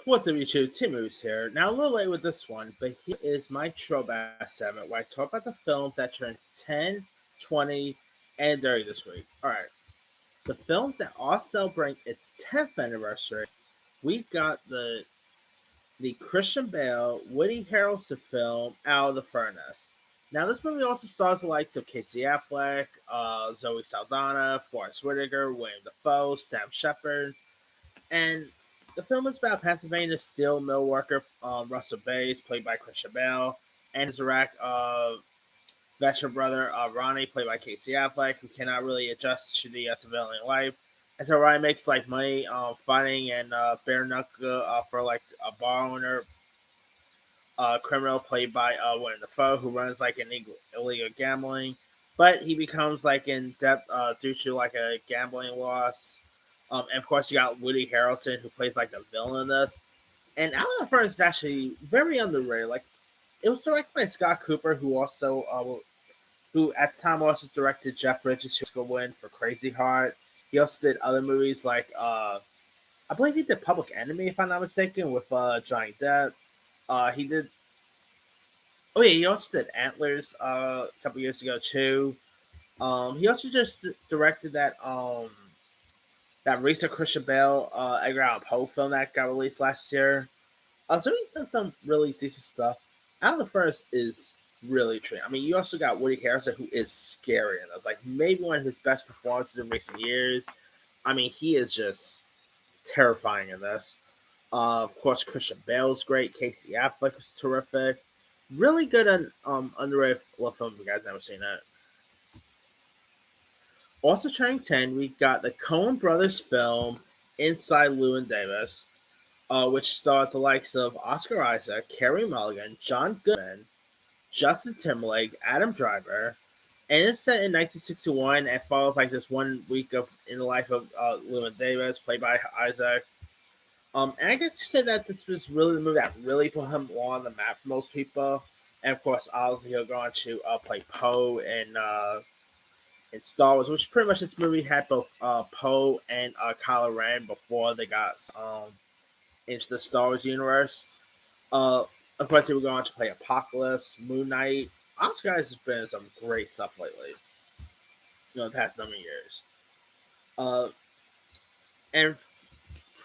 What's up, YouTube? Tim Moose here. Now, a little late with this one, but here is my throwback segment where I talk about the films that turned 10, 20, and 30 this week. Alright, the films that all celebrate its 10th anniversary, we've got the Christian Bale, Woody Harrelson film, Out of the Furnace. Now, this movie also stars the likes of Casey Affleck, Zoe Saldana, Forrest Whitaker, William Dafoe, Sam Shepard, and the film is about Pennsylvania steel mill worker Russell Bates, played by Christian Bale, and his Iraq veteran brother Ronnie, played by Casey Affleck, who cannot really adjust to the civilian life. And so Ryan makes like money fighting and bare knuckle for like a bar owner criminal played by William Dafoe, who runs like an illegal gambling, but he becomes like in debt due to like a gambling loss. And of course, you got Woody Harrelson, who plays like the villain in this. And Out of the Furnace is actually very underrated. Like it was directed by Scott Cooper, who at the time also directed Jeff Bridges' Oscar win for Crazy Heart. He also did other movies like I believe he did Public Enemy, if I'm not mistaken, with Johnny Depp. He did. Oh yeah, he also did Antlers a couple years ago too. He also just directed that recent Christian Bale Edgar Allan Poe film that got released last year. So he's done some really decent stuff. Out of the First is really true. I mean, you also got Woody Harrelson, who is scary, and that's like maybe one of his best performances in recent years. I mean, he is just terrifying in this. Of course, Christian Bale's great. Casey Affleck was terrific. Really good and underrated film. If you guys never seen it. Also turning 10, we've got the Coen Brothers film Inside Llewyn Davis, which stars the likes of Oscar Isaac, Carey Mulligan, John Goodman, Justin Timberlake, Adam Driver, and it's set in 1961 and follows like this 1 week of in the life of Llewyn Davis, played by Isaac. And I guess you say that this was really the movie that really put him on the map for most people. And of course, obviously, he'll go on to play Poe in Star Wars, which pretty much this movie had both Poe and Kylo Ren before they got into the Star Wars universe. Of course, he would go on to play Apocalypse, Moon Knight. Oscar Isaac has been in some great stuff lately, the past number of years. And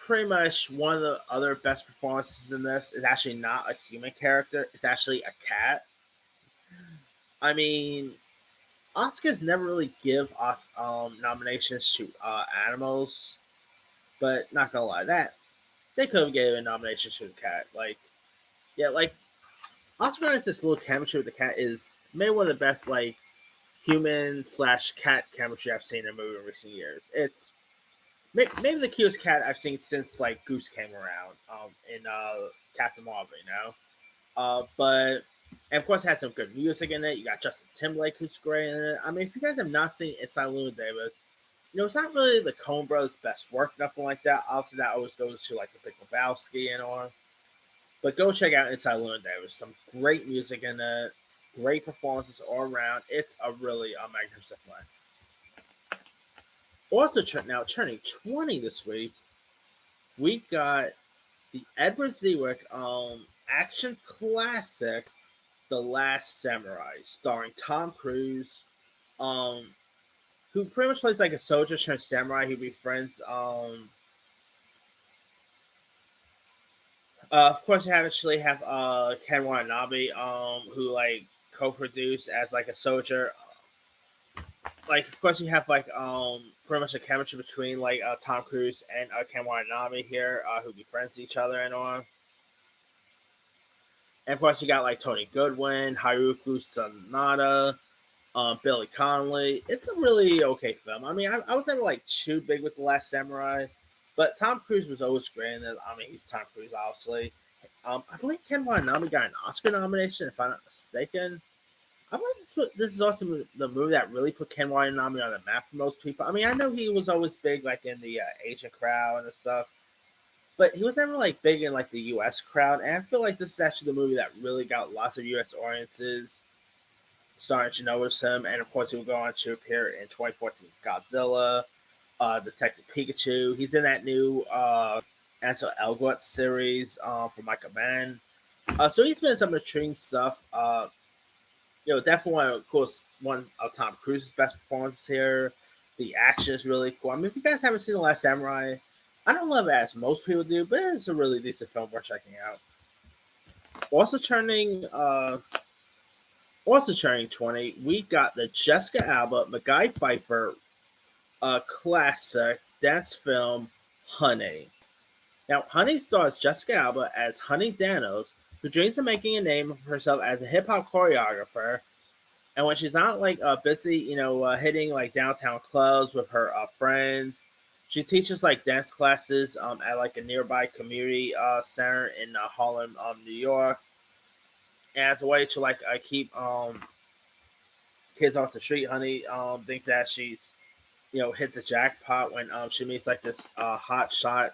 pretty much one of the other best performances in this is actually not a human character; it's actually a cat. I mean, Oscars never really give us nominations to animals, but not gonna lie, that they could have given a nomination to the cat. Like, yeah, like Oscar Isaac's little chemistry with the cat is maybe one of the best like human/cat chemistry I've seen in a movie in recent years. It's maybe the cutest cat I've seen since like Goose came around in Captain Marvel, but and of course it has some good music in it. You got Justin Timberlake who's great in it. I mean, if you guys have not seen Inside Llewyn Davis, it's not really the Coen Brothers' best work, nothing like that. Obviously, that always goes to like the Big Lebowski and all. But go check out Inside Llewyn Davis. Some great music in it, great performances all around. It's a really magnificent film. Also, now turning 20 this week, we got the Edward Zwick action classic, The Last Samurai, starring Tom Cruise, who pretty much plays like a soldier turned samurai who befriends. Of course, you actually have Ken Watanabe, who like co-produced as like a soldier. Like, of course, you have like pretty much a chemistry between like Tom Cruise and Ken Watanabe here, who befriends each other and all. And of course, you got like Tony Goodwin, Haruki Sanada, Billy Connolly. It's a really okay film. I mean, I was never like too big with The Last Samurai, but Tom Cruise was always great in it. I mean, he's Tom Cruise, obviously. I believe Ken Watanabe got an Oscar nomination, if I'm not mistaken. I believe this is also the movie that really put Ken Watanabe on the map for most people. I mean, I know he was always big like in the Asian crowd and stuff, but he was never like big in like the U.S. crowd. And I feel like this is actually the movie that really got lots of U.S. audiences starting to notice him. And of course, he will go on to appear in 2014 Godzilla, Detective Pikachu. He's in that new Ansel Elgort series from Michael Mann. So he's been in some intriguing stuff. Definitely one of course one of Tom Cruise's best performances here. The action is really cool. I mean, if you guys haven't seen The Last Samurai, I don't love it as most people do, but it's a really decent film worth checking out. Also turning also turning 20, we got the Jessica Alba, Mackay Pfeiffer classic dance film Honey. Now, Honey stars Jessica Alba as Honey Danos, who dreams of making a name for herself as a hip hop choreographer. And when she's not like busy, hitting like downtown clubs with her friends, she teaches like dance classes at like a nearby community center in Harlem, New York, as a way to like keep kids off the street. Honey thinks that she's hit the jackpot when she meets like this hot shot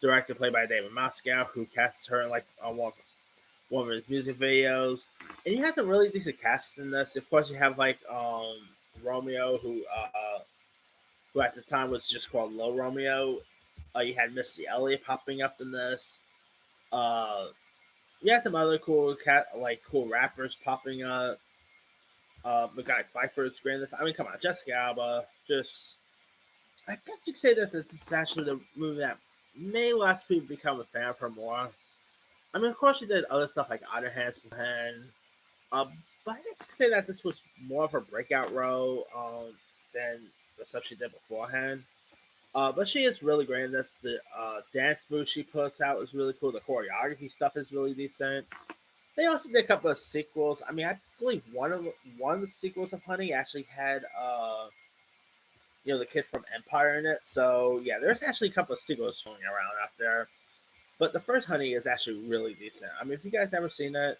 director played by David Moscow, who casts her in like one of his music videos. And he has a really decent cast in this. Of course, you have like Romeo, who at the time was just called Low Romeo. You had Missy Elliott popping up in this. Uh, you had some other cool rappers popping up. The guy Pfeiffer is great in this. I mean, come on, Jessica Alba. Just, I guess you could say this is actually the movie that may last people become a fan of her more. I mean, of course, she did other stuff like Other Hands Behind. But I guess you could say that this was more of her breakout role than the stuff she did beforehand. But she is really great in this. The dance move she puts out is really cool. The choreography stuff is really decent. They also did a couple of sequels. I mean, I believe one of the sequels of Honey actually had the kid from Empire in it. So yeah, there's actually a couple of sequels going around out there. But the first Honey is actually really decent. I mean, if you guys never seen it,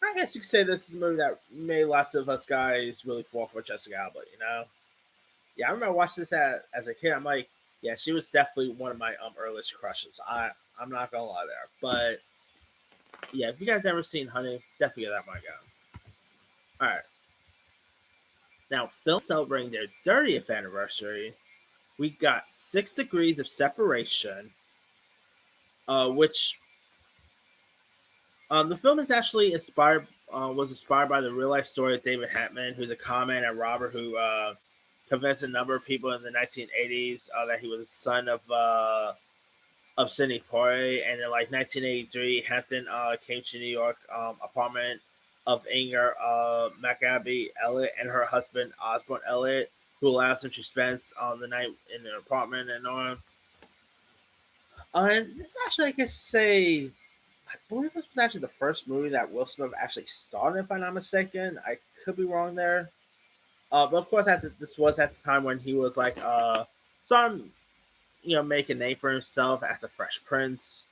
I guess you could say this is a movie that made lots of us guys really fall for Jessica Alba. Yeah, I remember watching this as a kid. I'm like, yeah, she was definitely one of my earliest crushes. I'm not gonna lie there, but yeah, if you guys never seen Honey, definitely give that my go. All right, now film celebrating their 30th anniversary, we got 6 Degrees of Separation, which the film is actually inspired was inspired by the real life story of David Hatman, who's a conman and robber who convinced a number of people in the 1980s that he was the son of Sidney Poitier. And in like 1983, Hampton came to New York apartment of Inger Maccabi Elliott and her husband Osborne Elliott, who allows him to spend the night in their apartment and on. And this is actually, I guess, say I believe this was actually the first movie that Will Smith actually starred, if I'm not mistaken. I could be wrong there. But of course, this was at the time when he was like starting, make a name for himself as a Fresh Prince.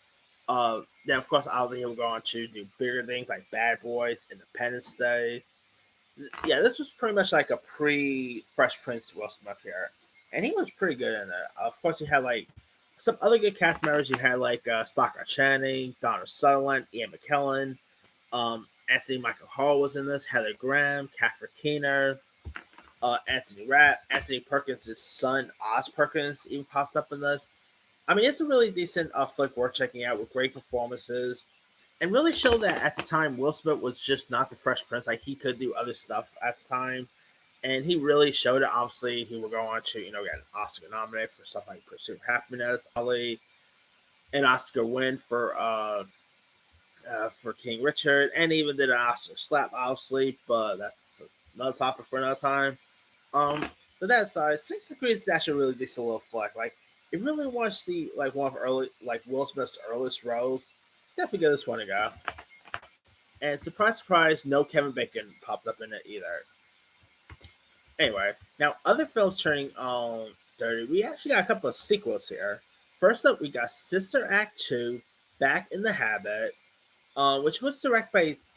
Then of course, obviously he would go on to do bigger things like Bad Boys, Independence Day. Yeah, this was pretty much like a pre-Fresh Prince Will Smith here, and he was pretty good in it. Of course, you had like some other good cast members. You had like Stockard Channing, Donald Sutherland, Ian McKellen, Anthony Michael Hall was in this. Heather Graham, Catherine Keener, Anthony Rapp, Anthony Perkins' son Oz Perkins even pops up in this. I mean, it's a really decent flick worth checking out with great performances, and really showed that at the time Will Smith was just not the Fresh Prince. Like he could do other stuff at the time, and he really showed it. Obviously, he would go on to get an Oscar nominated for stuff like Pursuit of Happiness, Ali, an Oscar win for King Richard, and even did an Oscar slap, obviously. But that's another topic for another time. But that aside, 6 Degrees is actually a really decent little flick. Like, if you really want to see like one of early like Will Smith's earliest roles, definitely give this one a go. And surprise, surprise, no Kevin Bacon popped up in it either. Anyway, now other films turning on 30, we actually got a couple of sequels here. First up, we got Sister Act 2, Back in the Habit, which was directed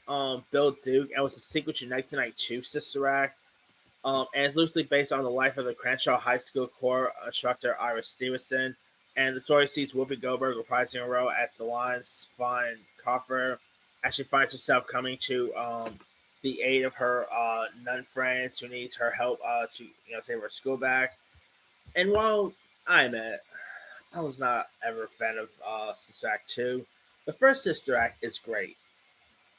by Bill Duke and was a sequel to 1992 Sister Act. And it's loosely based on the life of the Crenshaw High School core instructor Iris Stevenson. And the story sees Whoopi Goldberg reprising her role as Delon Vaughn Coffer as she finds herself coming to the aid of her nun friends who needs her help to save her school back. And while I admit, I was not ever a fan of Sister Act 2. The first Sister Act is great.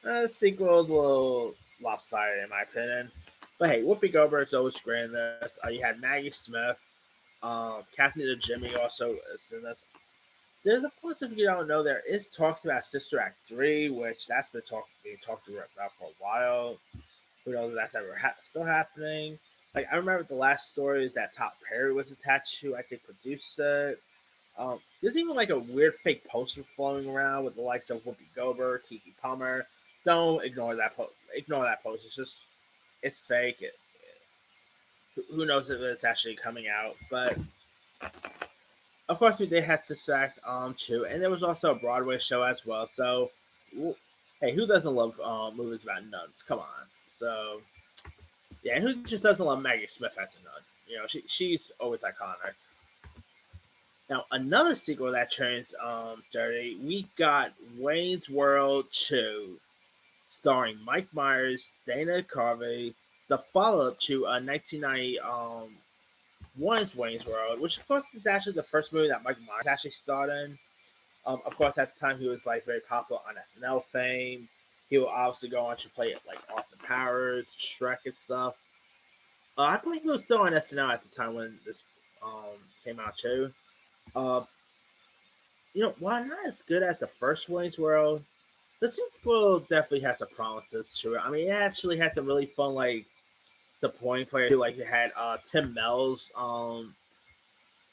The sequel is a little lopsided in my opinion. But hey, Whoopi Goldberg's always great in this. You had Maggie Smith, Kathy the Jimmy also is in this. There's of course, if you don't know, there is talks about Sister Act 3, which that's being talked about for a while. Who knows if that's ever still happening? Like I remember the last story is that Top Perry was attached to. I think produced it. There's even like a weird fake poster floating around with the likes of Whoopi Goldberg, Kiki Palmer. Don't ignore that. Ignore that post. It's fake. Who knows if it's actually coming out? But of course, we did have Sister Act too, and there was also a Broadway show as well. So, hey, who doesn't love movies about nuns? Come on. So yeah, and who just doesn't love Maggie Smith as a nun? You know, she's always iconic. Now, another sequel that turns dirty, we got Wayne's World 2, starring Mike Myers, Dana Carvey, the follow up to 1990 one's Wayne's World, which of course is actually the first movie that Mike Myers actually starred in. Of course, at the time he was like very popular on SNL fame. He will obviously go on to play like Austin Powers, Shrek, and stuff. I believe he was still on SNL at the time when this came out too. Uh, while not as good as the first Wayne's World, the sequel definitely has some promises to it. I mean, it actually had some really fun like supporting players. Like it had Tim Mells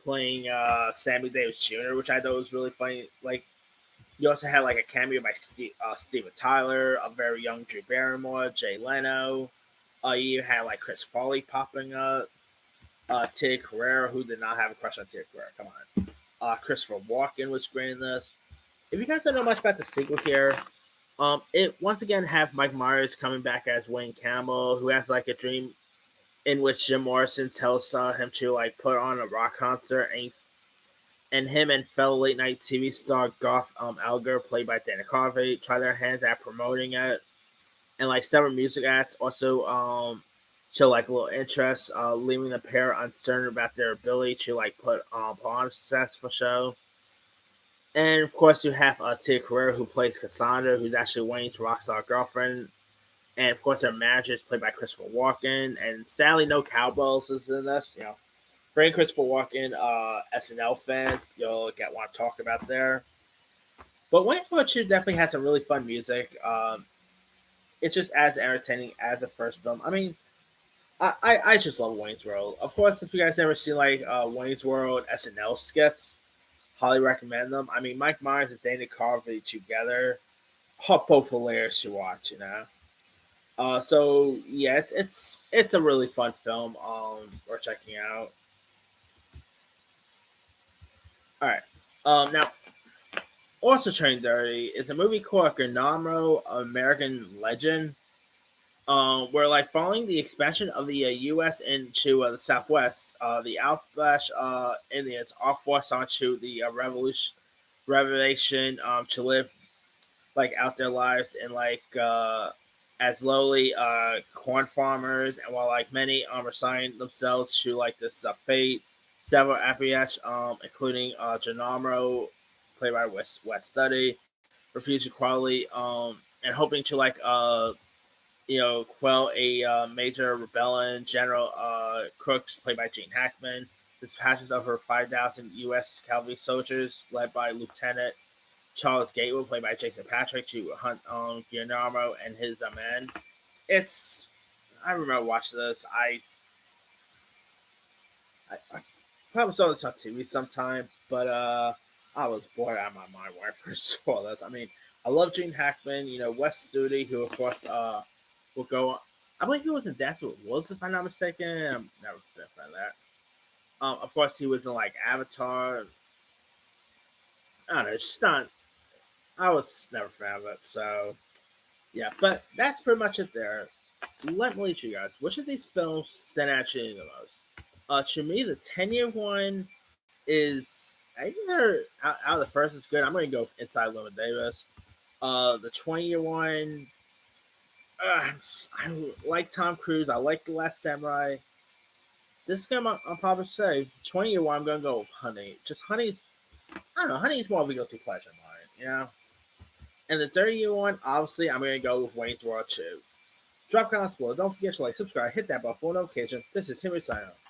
playing Sammy Davis Jr., which I thought was really funny. Like you also had like a cameo by Steven Tyler, a very young Drew Barrymore, Jay Leno. You had like Chris Farley popping up, Tia Carrera, who did not have a crush on Tia Carrera. Come on. Christopher Walken was great in this. If you guys don't know much about the sequel here, it once again have Mike Myers coming back as Wayne Campbell, who has like a dream in which Jim Morrison tells him to like put on a rock concert, and him and fellow late night TV star Garth Alger, played by Dana Carvey, try their hands at promoting it, and like several music acts also show like a little interest, leaving the pair uncertain about their ability to like put on a successful show. And of course, you have Tia Carrera, who plays Cassandra, who's actually Wayne's rockstar girlfriend. And of course, her manager is played by Christopher Walken. And sadly, no cowbells is in this. Bring Christopher Walken, SNL fans, you'll get what I'm talking about there. But Wayne's World 2 definitely has some really fun music. It's just as entertaining as the first film. I mean, I just love Wayne's World. Of course, if you guys ever seen like Wayne's World SNL skits, highly recommend them. I mean, Mike Myers and Dana Carvey together, both hilarious to watch. So yeah, it's a really fun film. We're checking out. All right. Now also Train Dirty is a movie called Geronimo, American Legend. Where like following the expansion of the U.S. into the Southwest, the Outbash Indians are forced onto the revelation to live like out their lives in like as lowly corn farmers, and while like many resign themselves to like this fate, several Appalachians, including Geronimo, played by West Study, refuse equality, and hoping to like quell a major rebellion. General Crooks, played by Gene Hackman, dispatches over 5,000 U.S. cavalry soldiers, led by Lieutenant Charles Gatewood, played by Jason Patrick, to hunt Guillermo and his men. It's I remember watching this. I probably saw this on TV sometime, but I was bored out of my mind when I first saw this. I mean, I love Gene Hackman. Wes Studi, who of course will go on. I believe he was in Dancing with Wolves, if I'm not mistaken. I'm never been a fan of that. Of course, he was in like Avatar. I don't know. It's just not. I was never a fan of it. So yeah, but that's pretty much it there. Let me lead you guys. Which of these films stand out to you the most? To me, the 10-year one is either out of the first is good. I'm going to go Inside Llewyn Davis. The 20-year one, I like Tom Cruise. I like The Last Samurai. This game, I'll probably say 20-year one. I'm going to go with Honey. Just Honey's. don't know. Honey is more of a guilty pleasure of mine, you know? And the third year one, obviously, I'm going to go with Wayne's World 2. Drop comments below. Don't forget to like, subscribe, hit that bell for notifications. This is Henry signing off.